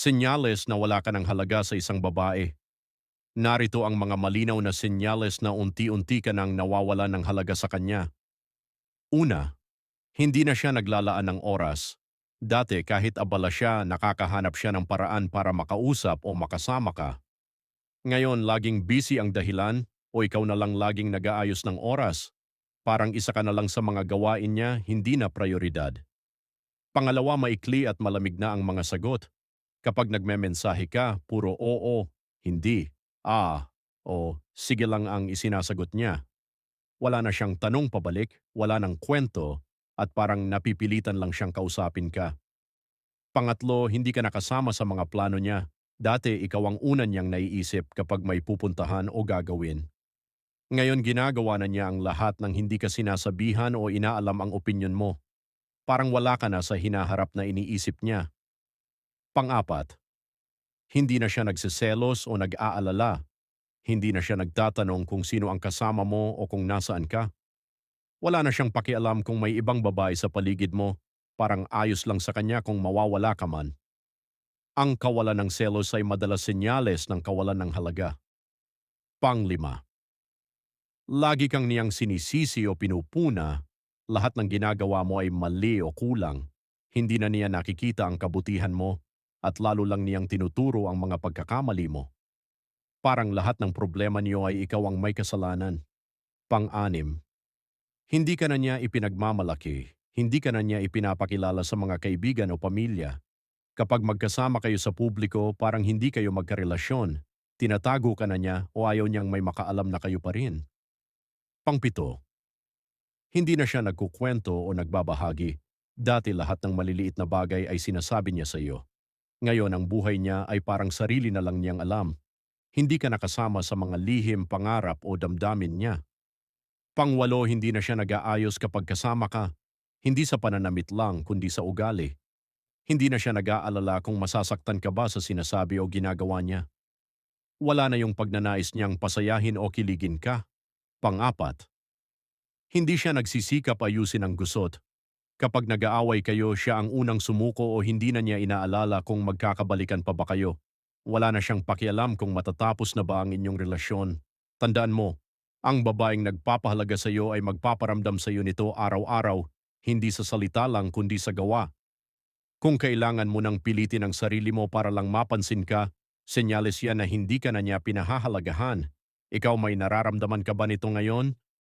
Senyales na wala ka ng halaga sa isang babae. Narito ang mga malinaw na senyales na unti-unti ka nang nawawala ng halaga sa kanya. Una, hindi na siya naglalaan ng oras. Dati kahit abala siya, nakakahanap siya ng paraan para makausap o makasama ka. Ngayon laging busy ang dahilan o ikaw na lang laging nag-aayos ng oras. Parang isa ka na lang sa mga gawain niya, hindi na prioridad. Pangalawa, maikli at malamig na ang mga sagot. Kapag nagmemensahe ka, puro oo, hindi, o sige lang ang isinasagot niya. Wala na siyang tanong pabalik, wala nang kwento, at parang napipilitan lang siyang kausapin ka. Pangatlo, hindi ka nakasama sa mga plano niya. Dati ikaw ang una niyang naiisip kapag may pupuntahan o gagawin. Ngayon ginagawa na niya ang lahat ng hindi ka sinasabihan o inaalam ang opinyon mo. Parang wala ka na sa hinaharap na iniisip niya. Pang-apat, hindi na siya nagseselos o nag-aalala. Hindi na siya nagtatanong kung sino ang kasama mo o kung nasaan ka. Wala na siyang pakialam kung may ibang babae sa paligid mo. Parang ayos lang sa kanya kung mawawala ka man. Ang kawalan ng selos ay madalas senyales ng kawalan ng halaga. Panglima, lagi kang niyang sinisisi o pinupuna, lahat ng ginagawa mo ay mali o kulang. Hindi na niya nakikita ang kabutihan mo at lalo lang niyang tinuturo ang mga pagkakamali mo. Parang lahat ng problema niyo ay ikaw ang may kasalanan. Pang-anim, hindi ka na niya ipinagmamalaki, hindi ka na niya ipinapakilala sa mga kaibigan o pamilya. Kapag magkasama kayo sa publiko, parang hindi kayo magkarelasyon. Tinatago ka na niya o ayaw niyang may makaalam na kayo pa rin. Pangpito, hindi na siya nagkukwento o nagbabahagi. Dati lahat ng maliliit na bagay ay sinasabi niya sa iyo. Ngayon ang buhay niya ay parang sarili na lang niyang alam. Hindi ka nakasama sa mga lihim, pangarap o damdamin niya. Pangwalo, hindi na siya nag-aayos kapag kasama ka. Hindi sa pananamit lang, kundi sa ugali. Hindi na siya nag-aalala kung masasaktan ka ba sa sinasabi o ginagawa niya. Wala na yung pagnanais niyang pasayahin o kiligin ka. Pang-apat, hindi siya nagsisikap ayusin ang gusot. Kapag nag-aaway kayo, siya ang unang sumuko o hindi na niya inaalala kung magkakabalikan pa ba kayo. Wala na siyang pakialam kung matatapos na ba ang inyong relasyon. Tandaan mo, ang babaeng nagpapahalaga sa iyo ay magpaparamdam sa iyo nito araw-araw, hindi sa salita lang kundi sa gawa. Kung kailangan mo nang pilitin ang sarili mo para lang mapansin ka, senyales yan na hindi ka na niya pinahahalagahan. Ikaw may nararamdaman ka ba nito ngayon?